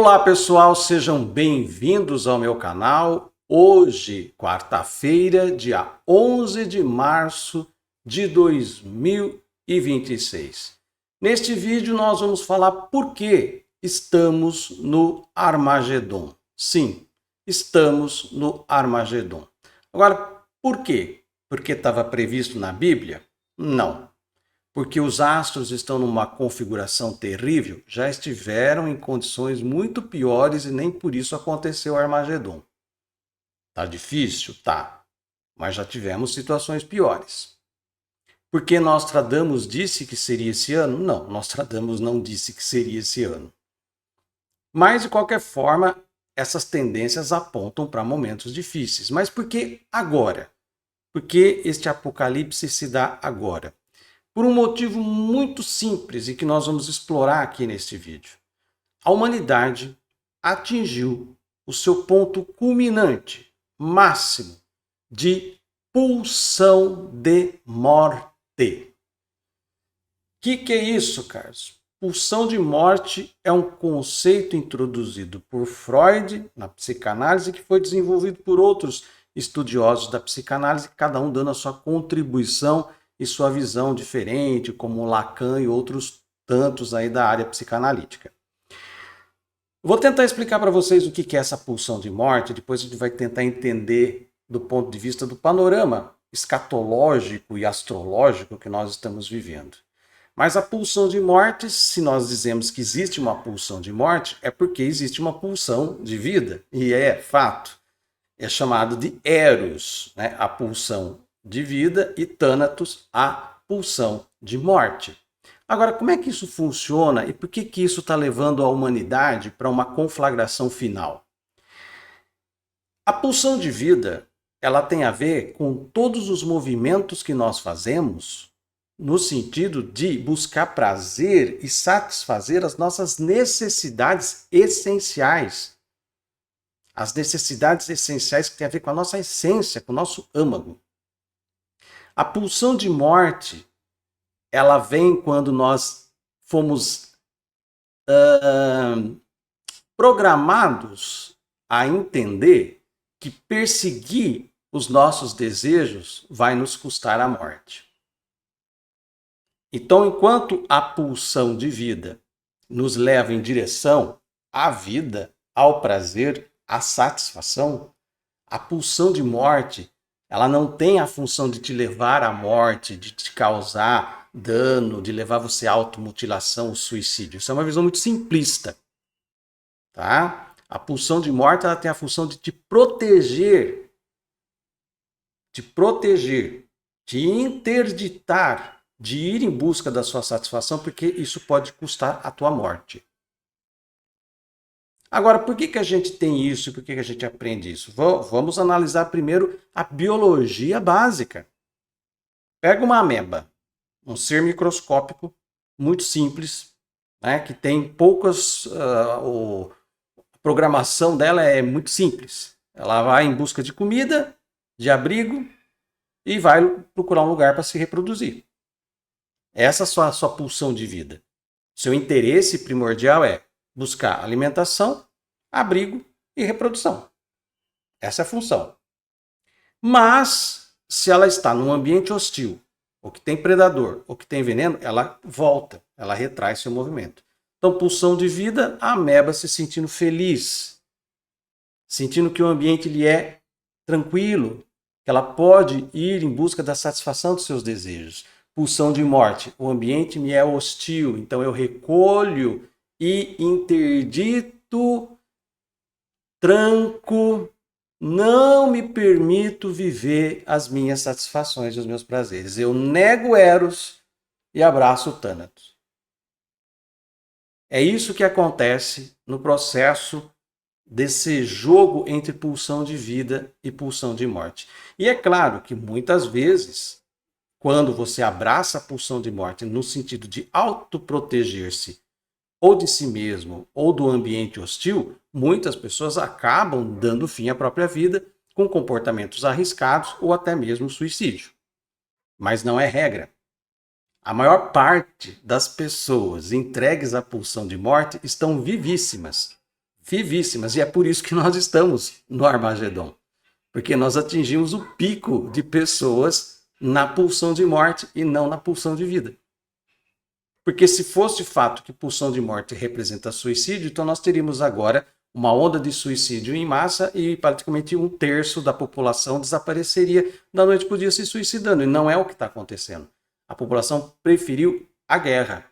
Olá pessoal, sejam bem-vindos ao meu canal. Hoje, quarta-feira, dia 11 de março de 2026. Neste vídeo nós vamos falar por que estamos no Armagedon. Sim, estamos no Armagedon. Agora, por quê? Porque estava previsto na Bíblia? Não. Porque os astros estão numa configuração terrível, já estiveram em condições muito piores e nem por isso aconteceu o Armagedon. Tá difícil? Tá. Mas já tivemos situações piores. Porque Nostradamus disse que seria esse ano? Não, Nostradamus não disse que seria esse ano. Mas, de qualquer forma, essas tendências apontam para momentos difíceis. Mas por que agora? Por que este apocalipse se dá agora? Por um motivo muito simples e que nós vamos explorar aqui neste vídeo. A humanidade atingiu o seu ponto culminante, máximo, de pulsão de morte. O que é isso, Carlos? Pulsão de morte é um conceito introduzido por Freud na psicanálise que foi desenvolvido por outros estudiosos da psicanálise, cada um dando a sua contribuição e sua visão diferente, como Lacan e outros tantos aí da área psicanalítica. Vou tentar explicar para vocês o que é essa pulsão de morte, depois a gente vai tentar entender do ponto de vista do panorama escatológico e astrológico que nós estamos vivendo. Mas a pulsão de morte, se nós dizemos que existe uma pulsão de morte, é porque existe uma pulsão de vida, e é fato. É chamado de Eros, né? A pulsão de vida, e Thanatos, a pulsão de morte. Agora, como é que isso funciona e por que isso está levando a humanidade para uma conflagração final? A pulsão de vida, ela tem a ver com todos os movimentos que nós fazemos no sentido de buscar prazer e satisfazer as nossas necessidades essenciais. As necessidades essenciais que têm a ver com a nossa essência, com o nosso âmago. A pulsão de morte, ela vem quando nós fomos programados a entender que perseguir os nossos desejos vai nos custar a morte. Então, enquanto a pulsão de vida nos leva em direção à vida, ao prazer, à satisfação, a pulsão de morte, ela não tem a função de te levar à morte, de te causar dano, de levar você à automutilação, ao suicídio. Isso é uma visão muito simplista. Tá? A pulsão de morte, ela tem a função de te proteger, de interditar, de ir em busca da sua satisfação, porque isso pode custar a tua morte. Agora, por que a gente tem isso e por que a gente aprende isso? Vamos analisar primeiro a biologia básica. Pega uma ameba, um ser microscópico, muito simples, né, que tem poucas... a programação dela é muito simples. Ela vai em busca de comida, de abrigo e vai procurar um lugar para se reproduzir. Essa é a sua pulsão de vida. Seu interesse primordial é buscar alimentação, abrigo e reprodução. Essa é a função. Mas, se ela está num ambiente hostil, ou que tem predador, ou que tem veneno, ela volta, ela retrai seu movimento. Então, pulsão de vida, a ameba se sentindo feliz, sentindo que o ambiente lhe é tranquilo, que ela pode ir em busca da satisfação dos seus desejos. Pulsão de morte, o ambiente me é hostil, então eu recolho e interdito, tranco, não me permito viver as minhas satisfações e os meus prazeres. Eu nego Eros e abraço o Thanatos. É isso que acontece no processo desse jogo entre pulsão de vida e pulsão de morte. E é claro que muitas vezes, quando você abraça a pulsão de morte no sentido de autoproteger-se ou de si mesmo ou do ambiente hostil, muitas pessoas acabam dando fim à própria vida com comportamentos arriscados ou até mesmo suicídio. Mas não é regra. A maior parte das pessoas entregues à pulsão de morte estão vivíssimas, vivíssimas. E é por isso que nós estamos no Armagedon. Porque nós atingimos o pico de pessoas na pulsão de morte e não na pulsão de vida. Porque se fosse fato que pulsão de morte representa suicídio, então nós teríamos agora uma onda de suicídio em massa e praticamente 1/3 da população desapareceria da noite para o dia se suicidando. E não é o que está acontecendo. A população preferiu a guerra.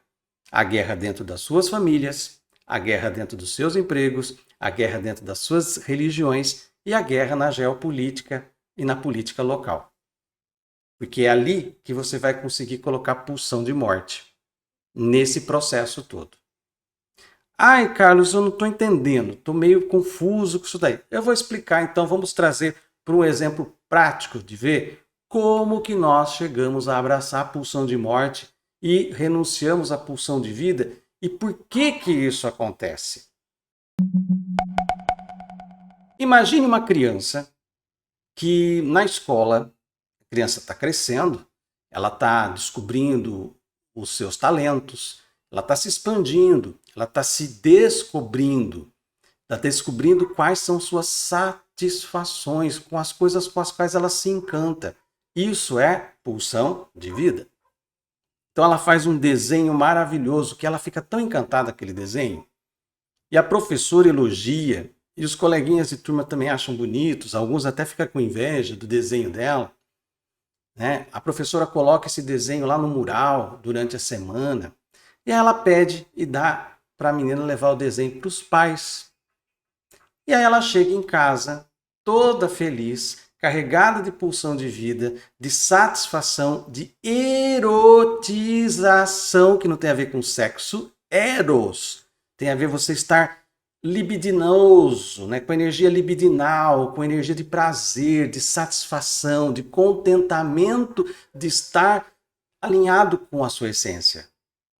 A guerra dentro das suas famílias, a guerra dentro dos seus empregos, a guerra dentro das suas religiões e a guerra na geopolítica e na política local. Porque é ali que você vai conseguir colocar pulsão de morte, nesse processo todo. Ai, Carlos, eu não estou entendendo, estou meio confuso com isso daí. Eu vou explicar, então, vamos trazer para um exemplo prático de ver como que nós chegamos a abraçar a pulsão de morte e renunciamos à pulsão de vida e por que que isso acontece. Imagine uma criança que na escola, a criança está crescendo, ela está descobrindo os seus talentos, ela está se expandindo, ela está se descobrindo, está descobrindo quais são suas satisfações, com as coisas com as quais ela se encanta. Isso é pulsão de vida. Então ela faz um desenho maravilhoso, que ela fica tão encantada com aquele desenho, e a professora elogia, e os coleguinhas de turma também acham bonitos, alguns até ficam com inveja do desenho dela. Né? A professora coloca esse desenho lá no mural durante a semana, e ela pede e dá para a menina levar o desenho para os pais. E aí ela chega em casa, toda feliz, carregada de pulsão de vida, de satisfação, de erotização, que não tem a ver com sexo, eros. Tem a ver você estar libidinoso, né? Com energia libidinal, com energia de prazer, de satisfação, de contentamento, de estar alinhado com a sua essência.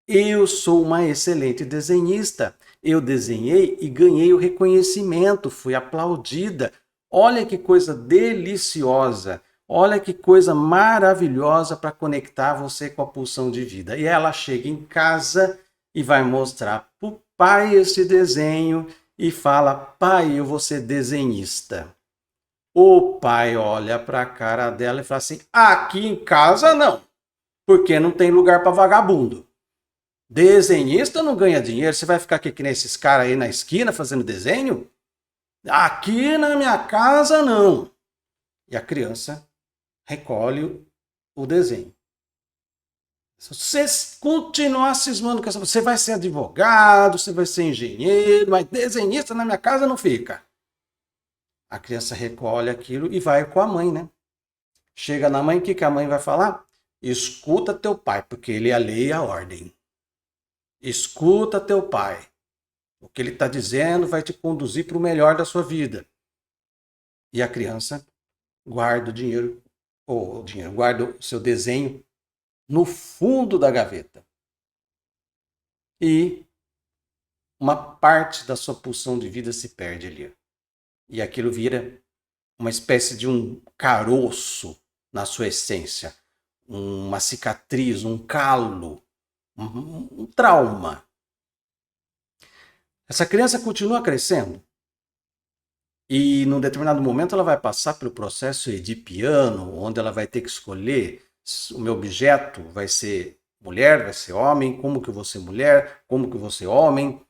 Eu sou uma excelente desenhista. Eu desenhei e ganhei o reconhecimento, fui aplaudida. Olha que coisa deliciosa, olha que coisa maravilhosa para conectar você com a pulsão de vida. E ela chega em casa e vai mostrar para o pai esse desenho e fala: pai, eu vou ser desenhista. O pai olha para a cara dela e fala assim: aqui em casa não, porque não tem lugar para vagabundo. Desenhista não ganha dinheiro, você vai ficar aqui que nem esses caras aí na esquina fazendo desenho? Aqui na minha casa, não. E a criança recolhe o desenho. Se você continuar cismando com essa... Você vai ser advogado, você vai ser engenheiro, mas desenhista na minha casa não fica. A criança recolhe aquilo e vai com a mãe, né? Chega na mãe, o que a mãe vai falar? Escuta teu pai, porque ele é a lei e a ordem. Escuta teu pai. O que ele está dizendo vai te conduzir para o melhor da sua vida. E a criança guarda o dinheiro, guarda o seu desenho no fundo da gaveta. E uma parte da sua pulsão de vida se perde ali. E aquilo vira uma espécie de um caroço na sua essência. Uma cicatriz, um calo, um trauma. Essa criança continua crescendo e num determinado momento ela vai passar pelo processo edipiano, onde ela vai ter que escolher o meu objeto vai ser mulher, vai ser homem, como que eu vou ser mulher, como que eu vou ser homem,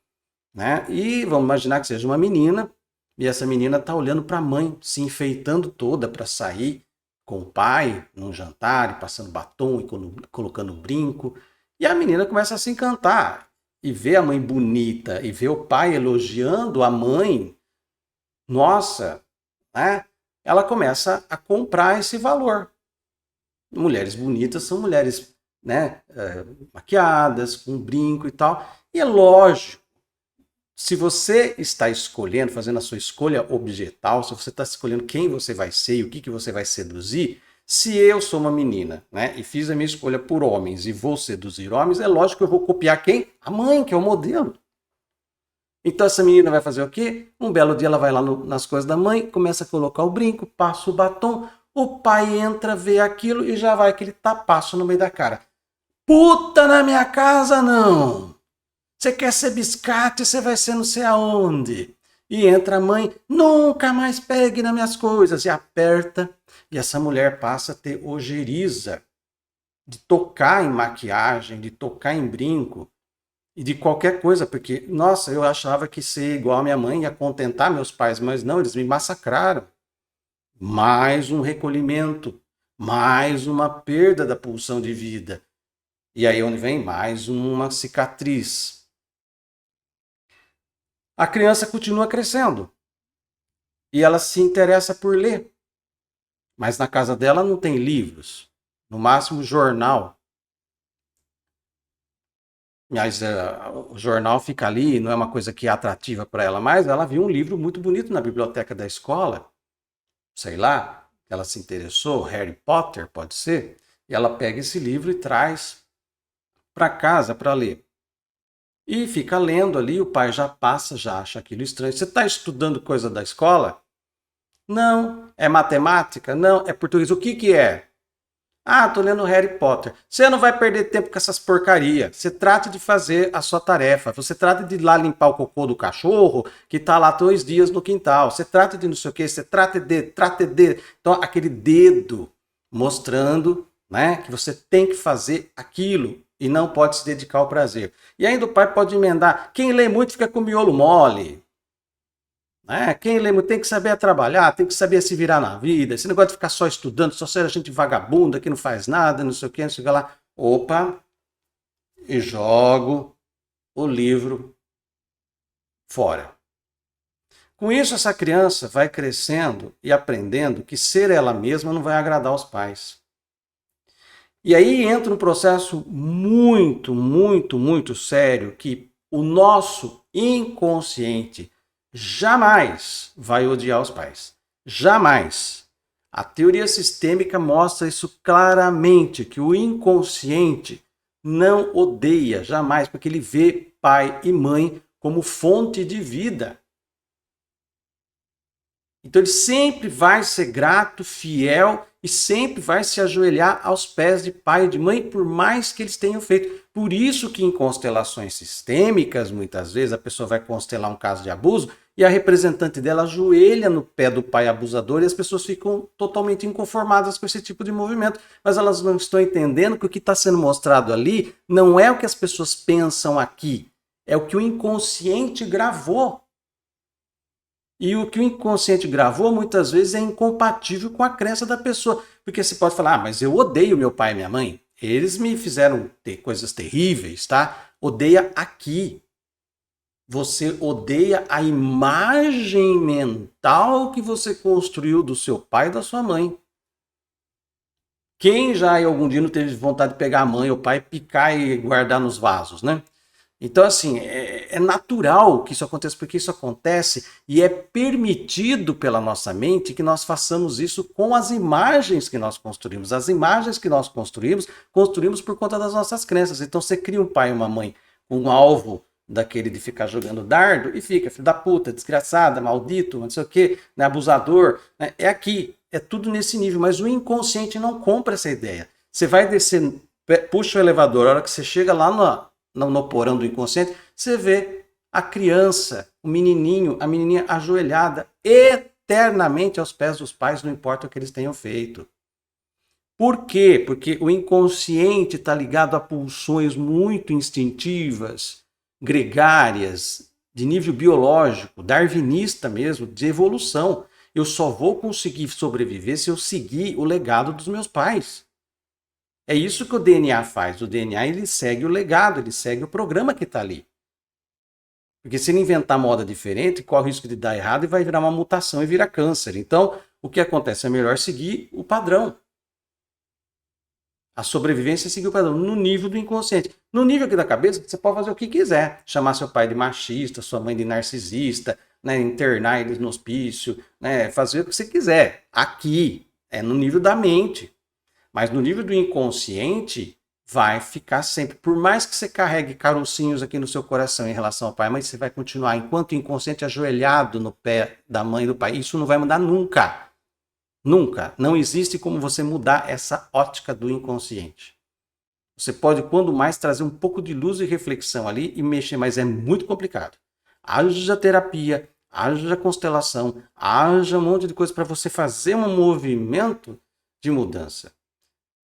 né? E vamos imaginar que seja uma menina e essa menina está olhando para a mãe, se enfeitando toda para sair com o pai num jantar, e passando batom e colocando brinco, e a menina começa a se encantar. E ver a mãe bonita e ver o pai elogiando a mãe, nossa, né? Ela começa a comprar esse valor. Mulheres bonitas são mulheres, né, maquiadas, com brinco e tal. E é lógico, se você está escolhendo, fazendo a sua escolha objetal, se você está escolhendo quem você vai ser e o que você vai seduzir, se eu sou uma menina, né, e fiz a minha escolha por homens e vou seduzir homens, é lógico que eu vou copiar quem? A mãe, que é o modelo. Então essa menina vai fazer o quê? Um belo dia ela vai lá nas coisas da mãe, começa a colocar o brinco, passa o batom, o pai entra, vê aquilo e já vai aquele tapaço no meio da cara. Puta, na minha casa não! Você quer ser biscate, você vai ser não sei aonde. E entra a mãe, nunca mais pegue nas minhas coisas, e aperta. E essa mulher passa a ter ojeriza de tocar em maquiagem, de tocar em brinco e de qualquer coisa, porque, nossa, eu achava que ser igual a minha mãe ia contentar meus pais, mas não, eles me massacraram. Mais um recolhimento, mais uma perda da pulsão de vida. E aí onde vem mais uma cicatriz. A criança continua crescendo e ela se interessa por ler, mas na casa dela não tem livros, no máximo jornal. Mas o jornal fica ali, não é uma coisa que é atrativa para ela, mas ela viu um livro muito bonito na biblioteca da escola, sei lá, ela se interessou, Harry Potter, pode ser, e ela pega esse livro e traz para casa para ler. E fica lendo ali, o pai já passa, já acha aquilo estranho. Você está estudando coisa da escola? Não. É matemática? Não. É português. O que que é? Ah, tô lendo Harry Potter. Você não vai perder tempo com essas porcarias. Você trata de fazer a sua tarefa. Você trata de ir lá limpar o cocô do cachorro que tá lá 2 dias no quintal. Você trata de não sei o que. Você trata de. Então, aquele dedo mostrando, né, que você tem que fazer aquilo e não pode se dedicar ao prazer. E ainda o pai pode emendar. Quem lê muito fica com o miolo mole. Né? Quem lê muito tem que saber trabalhar, tem que saber se virar na vida. Esse negócio de ficar só estudando, só ser a gente vagabunda que não faz nada, não sei o que, não sei o que lá. Opa, e jogo o livro fora. Com isso, essa criança vai crescendo e aprendendo que ser ela mesma não vai agradar os pais. E aí entra um processo muito, muito, muito sério que o nosso inconsciente jamais vai odiar os pais. Jamais. A teoria sistêmica mostra isso claramente, que o inconsciente não odeia, jamais, porque ele vê pai e mãe como fonte de vida. Então ele sempre vai ser grato, fiel e sempre vai se ajoelhar aos pés de pai e de mãe, por mais que eles tenham feito. Por isso que em constelações sistêmicas, muitas vezes, a pessoa vai constelar um caso de abuso e a representante dela ajoelha no pé do pai abusador e as pessoas ficam totalmente inconformadas com esse tipo de movimento. Mas elas não estão entendendo que o que está sendo mostrado ali não é o que as pessoas pensam aqui, é o que o inconsciente gravou. E o que o inconsciente gravou muitas vezes é incompatível com a crença da pessoa. Porque você pode falar, mas eu odeio meu pai e minha mãe. Eles me fizeram ter coisas terríveis, tá? Odeia aqui. Você odeia a imagem mental que você construiu do seu pai e da sua mãe. Quem já em algum dia não teve vontade de pegar a mãe ou o pai, picar e guardar nos vasos, né? Então, assim, é natural que isso aconteça, porque isso acontece e é permitido pela nossa mente que nós façamos isso com as imagens que nós construímos. As imagens que nós construímos por conta das nossas crenças. Então, você cria um pai e uma mãe com um alvo daquele de ficar jogando dardo e fica, filho da puta, desgraçada, maldito, não sei o quê, né, abusador. Né? É aqui, é tudo nesse nível, mas o inconsciente não compra essa ideia. Você vai descer, puxa o elevador, a hora que você chega lá no porão do inconsciente, você vê a criança, o menininho, a menininha ajoelhada eternamente aos pés dos pais, não importa o que eles tenham feito. Por quê? Porque o inconsciente está ligado a pulsões muito instintivas, gregárias, de nível biológico, darwinista mesmo, de evolução. Eu só vou conseguir sobreviver se eu seguir o legado dos meus pais. É isso que o DNA faz. O DNA ele segue o legado, ele segue o programa que está ali. Porque se ele inventar moda diferente, corre o risco de dar errado e vai virar uma mutação e virar câncer. Então, o que acontece? É melhor seguir o padrão. A sobrevivência é seguir o padrão no nível do inconsciente. No nível aqui da cabeça, você pode fazer o que quiser. Chamar seu pai de machista, sua mãe de narcisista, né, internar eles no hospício, né, fazer o que você quiser. Aqui, é no nível da mente. Mas no nível do inconsciente, vai ficar sempre. Por mais que você carregue carocinhos aqui no seu coração em relação ao pai, mas você vai continuar, enquanto inconsciente, ajoelhado no pé da mãe e do pai. Isso não vai mudar nunca. Nunca. Não existe como você mudar essa ótica do inconsciente. Você pode, quando mais, trazer um pouco de luz e reflexão ali e mexer, mas é muito complicado. Haja terapia, haja constelação, haja um monte de coisa para você fazer um movimento de mudança.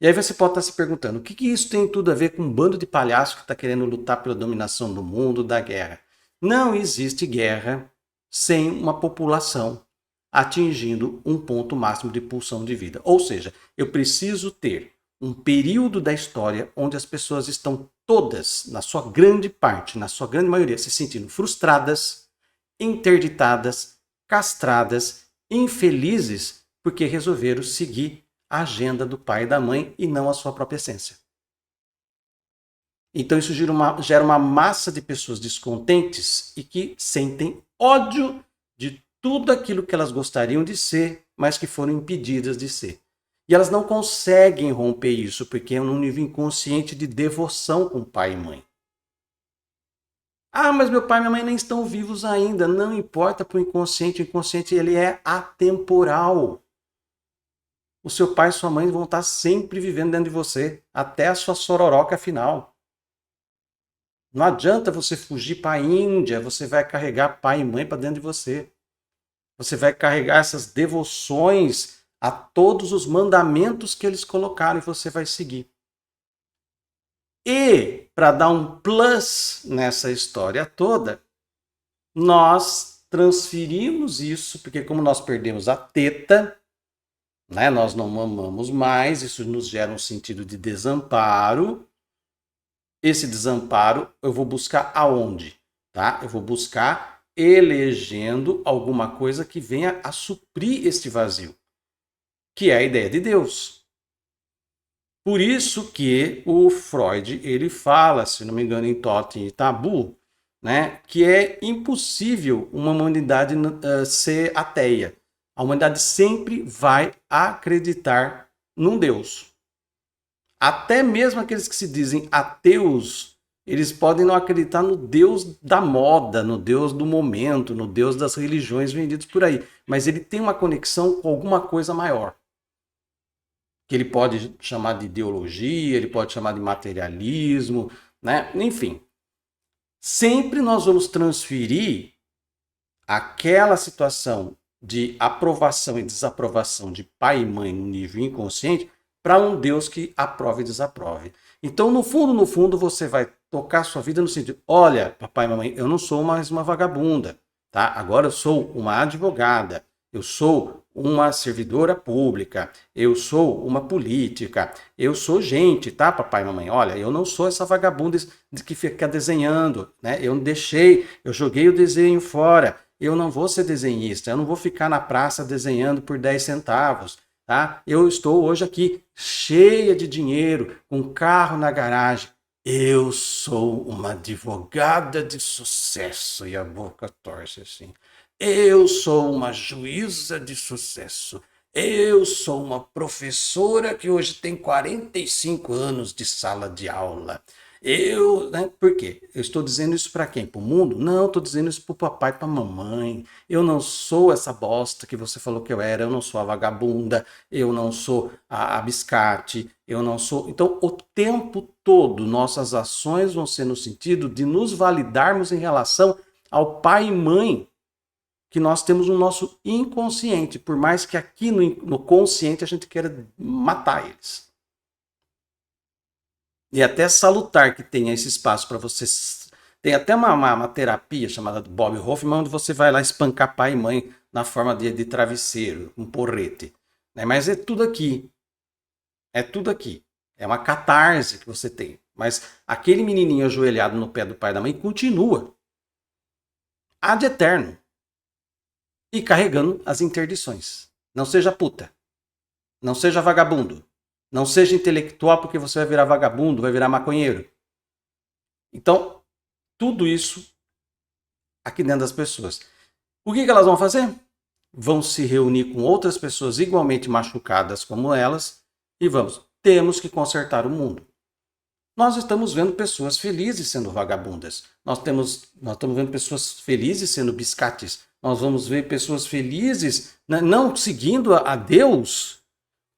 E aí você pode estar se perguntando, o que isso tem tudo a ver com um bando de palhaços que está querendo lutar pela dominação do mundo, da guerra? Não existe guerra sem uma população atingindo um ponto máximo de pulsão de vida. Ou seja, eu preciso ter um período da história onde as pessoas estão todas, na sua grande parte, na sua grande maioria, se sentindo frustradas, interditadas, castradas, infelizes, porque resolveram seguir a agenda do pai e da mãe e não a sua própria essência. Então isso gera uma massa de pessoas descontentes e que sentem ódio de tudo aquilo que elas gostariam de ser, mas que foram impedidas de ser. E elas não conseguem romper isso, porque é num nível inconsciente de devoção com pai e mãe. Ah, mas meu pai e minha mãe nem estão vivos ainda. Não importa para o inconsciente ele é atemporal. O seu pai e sua mãe vão estar sempre vivendo dentro de você, até a sua sororoca final. Não adianta você fugir para a Índia, você vai carregar pai e mãe para dentro de você. Você vai carregar essas devoções a todos os mandamentos que eles colocaram e você vai seguir. E, para dar um plus nessa história toda, nós transferimos isso, porque como nós perdemos a teta, né, nós não mamamos mais, isso nos gera um sentido de desamparo. Esse desamparo eu vou buscar aonde? Tá? Eu vou buscar elegendo alguma coisa que venha a suprir este vazio, que é a ideia de Deus. Por isso que o Freud ele fala, se não me engano, em Totem e Tabu, né, que é impossível uma humanidade ser ateia. A humanidade sempre vai acreditar num Deus. Até mesmo aqueles que se dizem ateus, eles podem não acreditar no Deus da moda, no Deus do momento, no Deus das religiões vendidas por aí. Mas ele tem uma conexão com alguma coisa maior. Que ele pode chamar de ideologia, ele pode chamar de materialismo, né? Enfim. Sempre nós vamos transferir aquela situação de aprovação e desaprovação de pai e mãe no nível inconsciente para um Deus que aprove e desaprove. Então, no fundo, você vai tocar sua vida no sentido, olha, papai e mamãe, eu não sou mais uma vagabunda, tá? Agora eu sou uma advogada, eu sou uma servidora pública, eu sou uma política, eu sou gente, tá, papai e mamãe? Olha, eu não sou essa vagabunda de que fica desenhando, né? Eu joguei o desenho fora, eu não vou ser desenhista, eu não vou ficar na praça desenhando por 10 centavos, tá? Eu estou hoje aqui cheia de dinheiro, com carro na garagem. Eu sou uma advogada de sucesso. E a boca torce assim. Eu sou uma juíza de sucesso. Eu sou uma professora que hoje tem 45 anos de sala de aula. Né? Por quê? Eu estou dizendo isso para quem? Para o mundo? Não, estou dizendo isso para o papai e para a mamãe. Eu não sou essa bosta que você falou que eu era, eu não sou a vagabunda, eu não sou a biscate, eu não sou... Então, o tempo todo, nossas ações vão ser no sentido de nos validarmos em relação ao pai e mãe que nós temos no nosso inconsciente, por mais que aqui no consciente a gente queira matar eles. E até salutar que tenha esse espaço para você. Tem até uma terapia chamada Bob Hoffman, onde você vai lá espancar pai e mãe na forma de travesseiro, um porrete. Né? Mas é tudo aqui. É tudo aqui. É uma catarse que você tem. Mas aquele menininho ajoelhado no pé do pai e da mãe continua. Ad eterno. E carregando as interdições. Não seja puta. Não seja vagabundo. Não seja intelectual porque você vai virar vagabundo, vai virar maconheiro. Então, tudo isso aqui dentro das pessoas. O que elas vão fazer? Vão se reunir com outras pessoas igualmente machucadas como elas e temos que consertar o mundo. Nós estamos vendo pessoas felizes sendo vagabundas. Nós estamos vendo pessoas felizes sendo biscates. Nós vamos ver pessoas felizes não seguindo a Deus.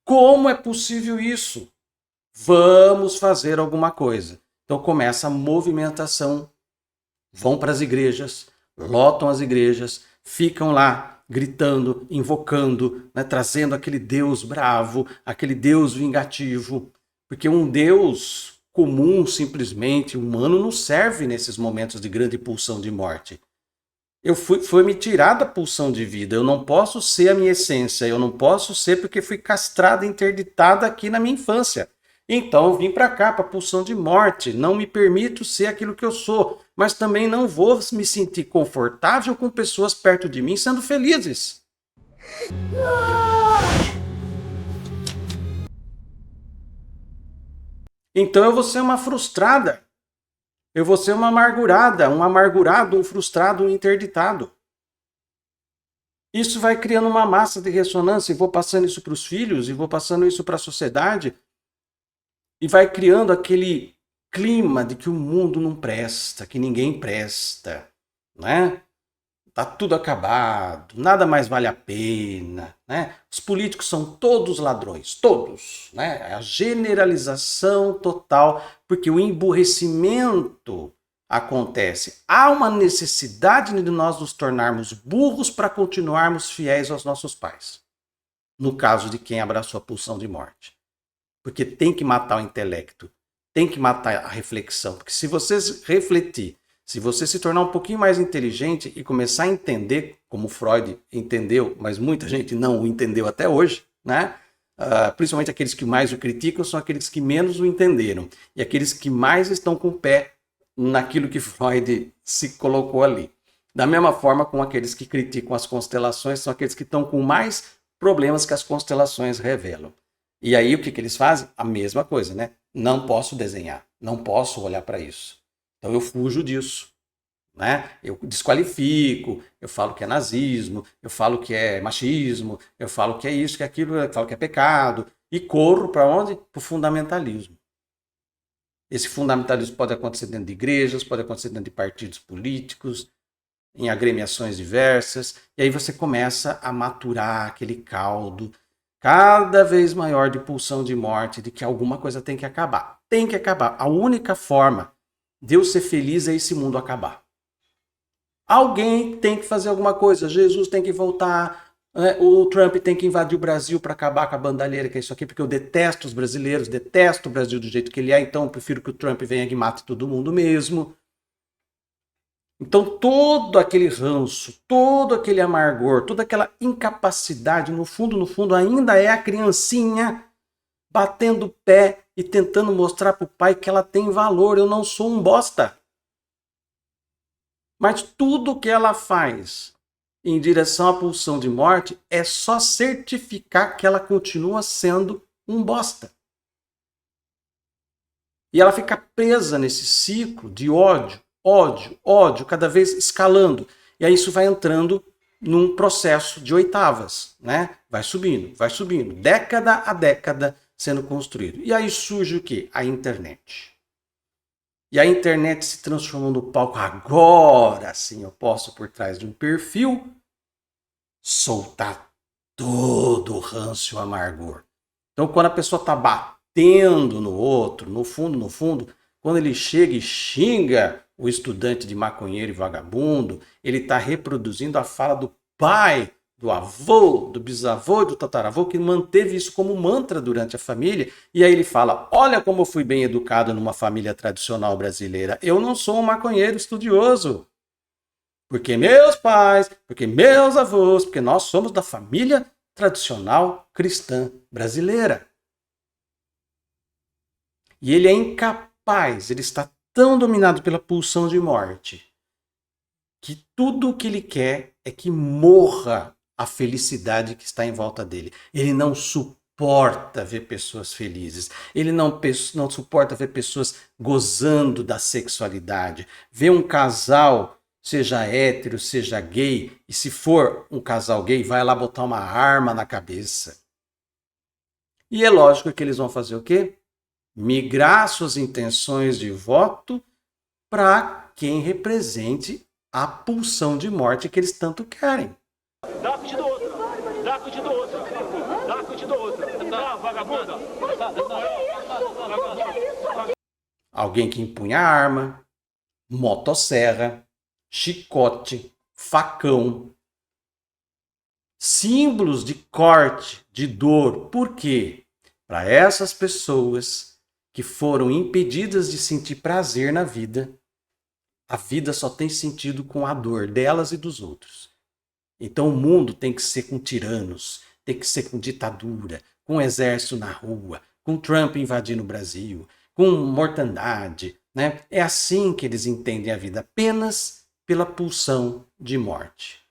Como é possível isso? Vamos fazer alguma coisa. Então começa a movimentação. Vão para as igrejas, lotam as igrejas, ficam lá gritando, invocando, né, trazendo aquele Deus bravo, aquele Deus vingativo, porque um Deus comum, simplesmente humano, não serve nesses momentos de grande pulsão de morte. Foi me tirada a pulsão de vida. Eu não posso ser a minha essência. Eu não posso ser porque fui castrada, interditada aqui na minha infância. Então eu vim para cá, para a pulsão de morte. Não me permito ser aquilo que eu sou. Mas também não vou me sentir confortável com pessoas perto de mim sendo felizes. Então eu vou ser uma frustrada. Eu vou ser uma amargurada, um amargurado, um frustrado, um interditado. Isso vai criando uma massa de ressonância e vou passando isso para os filhos e vou passando isso para a sociedade e vai criando aquele clima de que o mundo não presta, que ninguém presta, né? Tá tudo acabado, nada mais vale a pena, né? Os políticos são todos ladrões, todos, né? A generalização total, porque o emburrecimento acontece. Há uma necessidade de nós nos tornarmos burros para continuarmos fiéis aos nossos pais. No caso de quem abraçou a pulsão de morte. Porque tem que matar o intelecto, tem que matar a reflexão, porque se você refletir, se você se tornar um pouquinho mais inteligente e começar a entender, como Freud entendeu, mas muita gente não o entendeu até hoje, né? Principalmente aqueles que mais o criticam são aqueles que menos o entenderam. E aqueles que mais estão com o pé naquilo que Freud se colocou ali. Da mesma forma com aqueles que criticam as constelações, são aqueles que estão com mais problemas que as constelações revelam. E aí o que eles fazem? A mesma coisa, né? Não posso desenhar, não posso olhar para isso. Então eu fujo disso, né? Eu desqualifico, eu falo que é nazismo, eu falo que é machismo, eu falo que é isso, que é aquilo, eu falo que é pecado. E corro para onde? Para o fundamentalismo. Esse fundamentalismo pode acontecer dentro de igrejas, pode acontecer dentro de partidos políticos, em agremiações diversas. E aí você começa a maturar aquele caldo cada vez maior de pulsão de morte, de que alguma coisa tem que acabar. Tem que acabar. A única forma de eu ser feliz é esse mundo acabar. Alguém tem que fazer alguma coisa. Jesus tem que voltar. O Trump tem que invadir o Brasil para acabar com a bandalheira, que é isso aqui, porque eu detesto os brasileiros, detesto o Brasil do jeito que ele é, então eu prefiro que o Trump venha e mate todo mundo mesmo. Então todo aquele ranço, todo aquele amargor, toda aquela incapacidade, no fundo, ainda é a criancinha batendo o pé e tentando mostrar para o pai que ela tem valor. Eu não sou um bosta. Mas tudo que ela faz em direção à pulsão de morte é só certificar que ela continua sendo um bosta. E ela fica presa nesse ciclo de ódio, cada vez escalando. E aí isso vai entrando num processo de oitavas, né? Vai subindo, década a década sendo construído. E aí surge o quê? A internet. E a internet se transformou no palco. Agora sim eu posso, por trás de um perfil, soltar todo o ranço e o amargor. Então quando a pessoa está batendo no outro, no fundo, quando ele chega e xinga o estudante de maconheiro e vagabundo, ele está reproduzindo a fala do pai, do avô, do bisavô e do tataravô, que manteve isso como mantra durante a família. E aí ele fala, olha como eu fui bem educado numa família tradicional brasileira. Eu não sou um maconheiro estudioso. Porque meus pais, porque meus avós, porque nós somos da família tradicional cristã brasileira. E ele é incapaz, ele está tão dominado pela pulsão de morte, que tudo o que ele quer é que morra a felicidade que está em volta dele. Ele não suporta ver pessoas felizes. Ele não suporta ver pessoas gozando da sexualidade. Ver um casal, seja hétero, seja gay, e se for um casal gay, vai lá botar uma arma na cabeça. E é lógico que eles vão fazer o quê? Migrar suas intenções de voto para quem represente a pulsão de morte que eles tanto querem. Dá-te do outro, dá-te do outro, dá-te do outro. Dá, vagabunda. Alguém que empunha arma, motosserra, chicote, facão, símbolos de corte, de dor. Por quê? Para essas pessoas que foram impedidas de sentir prazer na vida, a vida só tem sentido com a dor delas e dos outros. Então o mundo tem que ser com tiranos, tem que ser com ditadura, com exército na rua, com Trump invadindo o Brasil, com mortandade, né? É assim que eles entendem a vida, apenas pela pulsão de morte.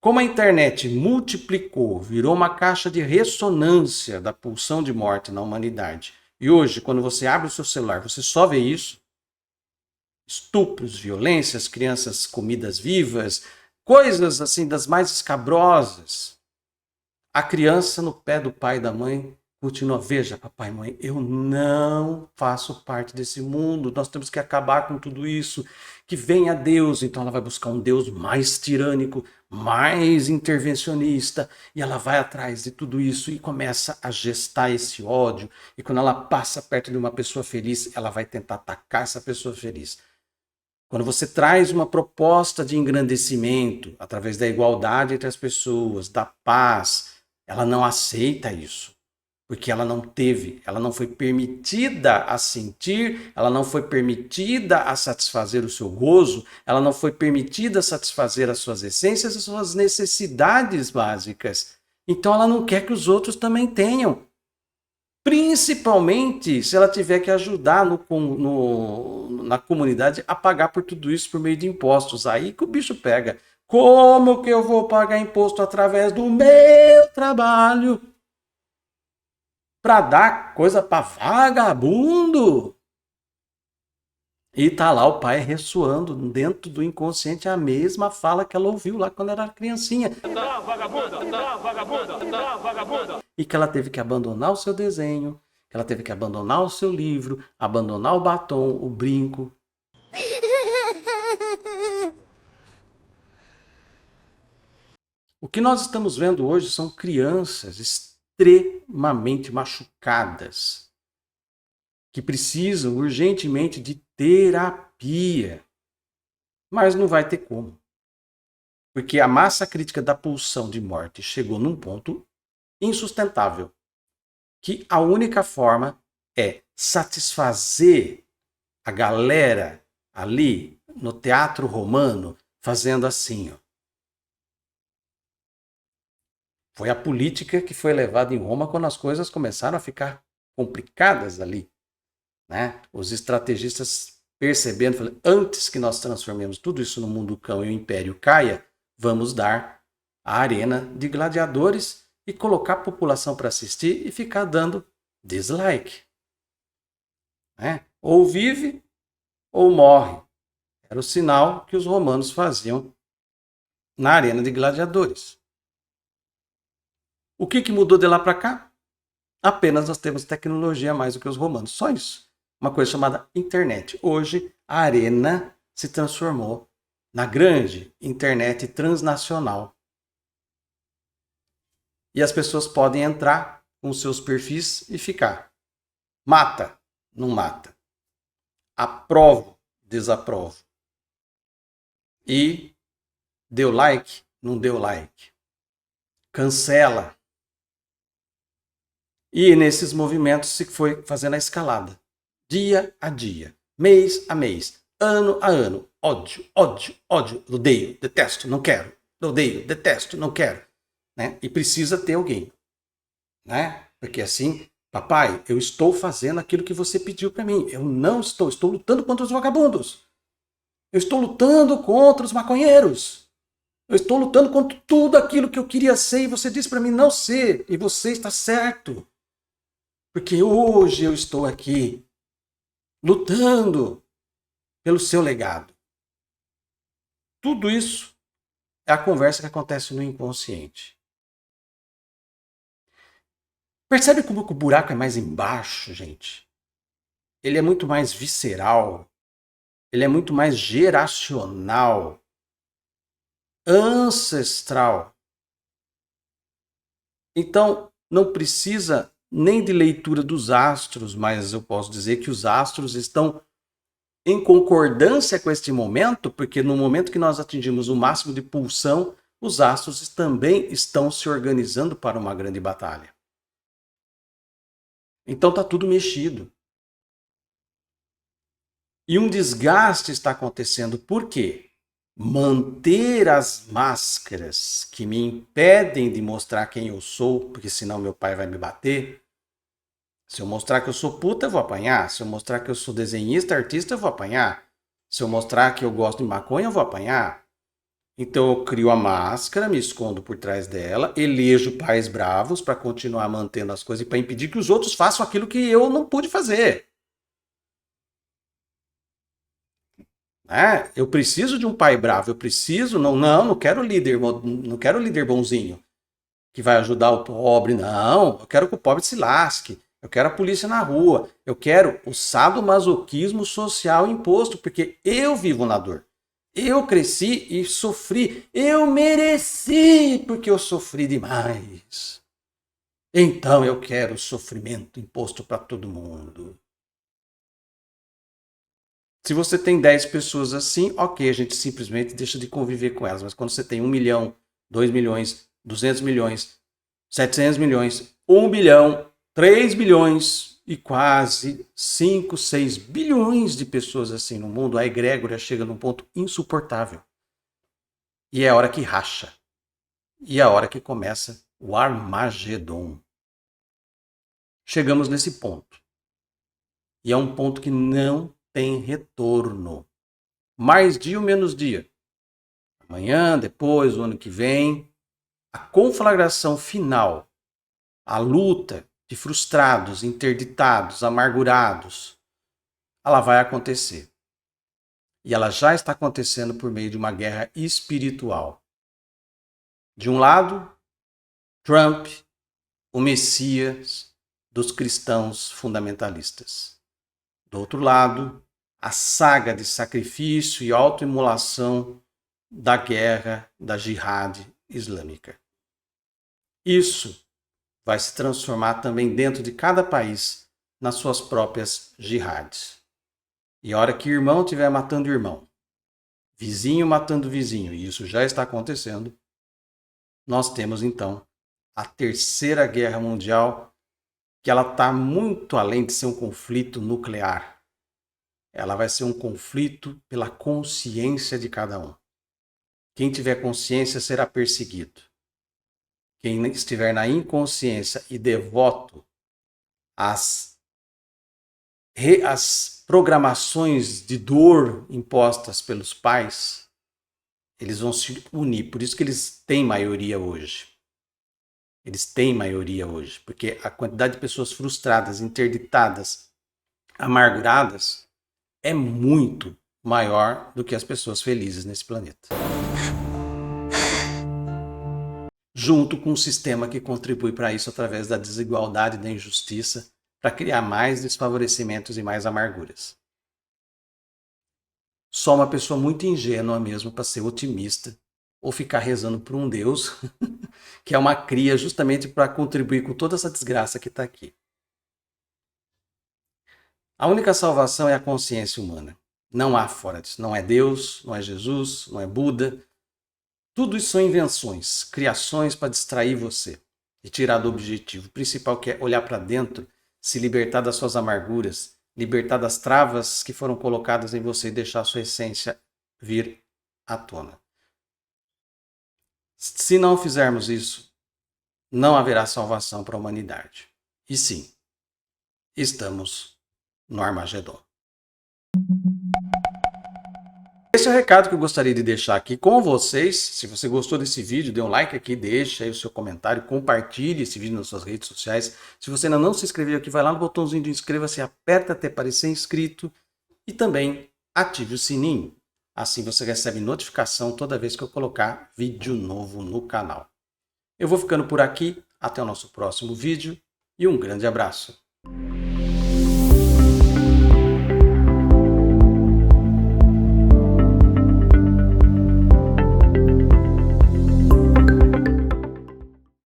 Como a internet multiplicou, virou uma caixa de ressonância da pulsão de morte na humanidade, e hoje, quando você abre o seu celular, você só vê isso, estupros, violências, crianças comidas vivas, coisas assim das mais escabrosas. A criança no pé do pai e da mãe continua, veja, papai e mãe, eu não faço parte desse mundo, nós temos que acabar com tudo isso, que venha Deus. Então ela vai buscar um Deus mais tirânico, mais intervencionista, e ela vai atrás de tudo isso e começa a gestar esse ódio, e quando ela passa perto de uma pessoa feliz, ela vai tentar atacar essa pessoa feliz. Quando você traz uma proposta de engrandecimento através da igualdade entre as pessoas, da paz, ela não aceita isso. Porque ela não teve, ela não foi permitida a sentir, ela não foi permitida a satisfazer o seu gozo, ela não foi permitida a satisfazer as suas essências, as suas necessidades básicas. Então ela não quer que os outros também tenham. Principalmente se ela tiver que ajudar na comunidade a pagar por tudo isso por meio de impostos. Aí que o bicho pega. Como que eu vou pagar imposto através do meu trabalho para dar coisa para vagabundo? E tá lá o pai ressoando dentro do inconsciente a mesma fala que ela ouviu lá quando era criancinha. E que ela teve que abandonar o seu desenho, que ela teve que abandonar o seu livro, abandonar o batom, o brinco. O que nós estamos vendo hoje são crianças extremamente machucadas, que precisam urgentemente de terapia. Mas não vai ter como. Porque a massa crítica da pulsão de morte chegou num ponto insustentável, que a única forma é satisfazer a galera ali no teatro romano fazendo assim, ó. Foi a política que foi levada em Roma quando as coisas começaram a ficar complicadas ali, né? Os estrategistas percebendo, falando, antes que nós transformemos tudo isso no mundo cão e o império caia, vamos dar a arena de gladiadores e colocar a população para assistir e ficar dando dislike, né? Ou vive ou morre. Era o sinal que os romanos faziam na arena de gladiadores. O que mudou de lá para cá? Apenas nós temos tecnologia mais do que os romanos. Só isso. Uma coisa chamada internet. Hoje, a arena se transformou na grande internet transnacional. E as pessoas podem entrar com seus perfis e ficar. Mata, não mata. Aprovo, desaprovo. E deu like, não deu like. Cancela. E nesses movimentos se foi fazendo a escalada. Dia a dia, mês a mês, ano a ano. Ódio, ódio, ódio. Odeio, detesto, não quero. Odeio, detesto, não quero. Né? E precisa ter alguém. Né? Porque assim, papai, eu estou fazendo aquilo que você pediu para mim. Eu não estou lutando contra os vagabundos. Eu estou lutando contra os maconheiros. Eu estou lutando contra tudo aquilo que eu queria ser e você disse para mim não ser. E você está certo. Porque hoje eu estou aqui lutando pelo seu legado. Tudo isso é a conversa que acontece no inconsciente. Percebe como o buraco é mais embaixo, gente? Ele é muito mais visceral. Ele é muito mais geracional. Ancestral. Então, não precisa nem de leitura dos astros, mas eu posso dizer que os astros estão em concordância com este momento, porque no momento que nós atingimos o máximo de pulsão, os astros também estão se organizando para uma grande batalha. Então está tudo mexido. E um desgaste está acontecendo. Por quê? Manter as máscaras que me impedem de mostrar quem eu sou, porque senão meu pai vai me bater. Se eu mostrar que eu sou puta, eu vou apanhar. Se eu mostrar que eu sou desenhista, artista, eu vou apanhar. Se eu mostrar que eu gosto de maconha, eu vou apanhar. Então eu crio a máscara, me escondo por trás dela, elejo pais bravos para continuar mantendo as coisas e para impedir que os outros façam aquilo que eu não pude fazer. Eu preciso de um pai bravo, eu preciso, não quero líder, não quero líder bonzinho que vai ajudar o pobre, não, eu quero que o pobre se lasque, eu quero a polícia na rua, eu quero o sadomasoquismo social imposto, porque eu vivo na dor. Eu cresci e sofri, eu mereci porque eu sofri demais. Então eu quero o sofrimento imposto para todo mundo. Se você tem 10 pessoas assim, ok, a gente simplesmente deixa de conviver com elas. Mas quando você tem 1 milhão, 2 milhões, 200 milhões, 700 milhões, 1 bilhão, 3 bilhões e quase 5, 6 bilhões de pessoas assim no mundo, a egrégora chega num ponto insuportável. E é a hora que racha. E é a hora que começa o Armagedon. Chegamos nesse ponto. E é um ponto que não tem retorno. Mais dia ou menos dia. Amanhã, depois, o ano que vem, a conflagração final, a luta de frustrados, interditados, amargurados, ela vai acontecer. E ela já está acontecendo por meio de uma guerra espiritual. De um lado, Trump, o Messias dos cristãos fundamentalistas. Do outro lado, a saga de sacrifício e autoimolação da guerra da jihad islâmica. Isso vai se transformar também dentro de cada país nas suas próprias jihads. E a hora que irmão estiver matando irmão, vizinho matando vizinho, e isso já está acontecendo, nós temos então a Terceira Guerra Mundial, que ela está muito além de ser um conflito nuclear. Ela vai ser um conflito pela consciência de cada um. Quem tiver consciência será perseguido. Quem estiver na inconsciência e devoto às programações de dor impostas pelos pais, eles vão se unir. Por isso que eles têm maioria hoje. Eles têm maioria hoje, porque a quantidade de pessoas frustradas, interditadas, amarguradas é muito maior do que as pessoas felizes nesse planeta. Junto com um sistema que contribui para isso através da desigualdade e da injustiça, para criar mais desfavorecimentos e mais amarguras. Só uma pessoa muito ingênua mesmo para ser otimista ou ficar rezando por um Deus que é uma cria justamente para contribuir com toda essa desgraça que está aqui. A única salvação é a consciência humana. Não há fora disso. Não é Deus, não é Jesus, não é Buda. Tudo isso são invenções, criações para distrair você e tirar do objetivo principal, que é olhar para dentro, se libertar das suas amarguras, libertar das travas que foram colocadas em você e deixar a sua essência vir à tona. Se não fizermos isso, não haverá salvação para a humanidade. E sim, estamos no Armagedon. Esse é o recado que eu gostaria de deixar aqui com vocês. Se você gostou desse vídeo, dê um like aqui, deixa aí o seu comentário, compartilhe esse vídeo nas suas redes sociais. Se você ainda não se inscreveu aqui, vai lá no botãozinho de inscreva-se, aperta até parecer inscrito e também ative o sininho. Assim você recebe notificação toda vez que eu colocar vídeo novo no canal. Eu vou ficando por aqui, até o nosso próximo vídeo e um grande abraço.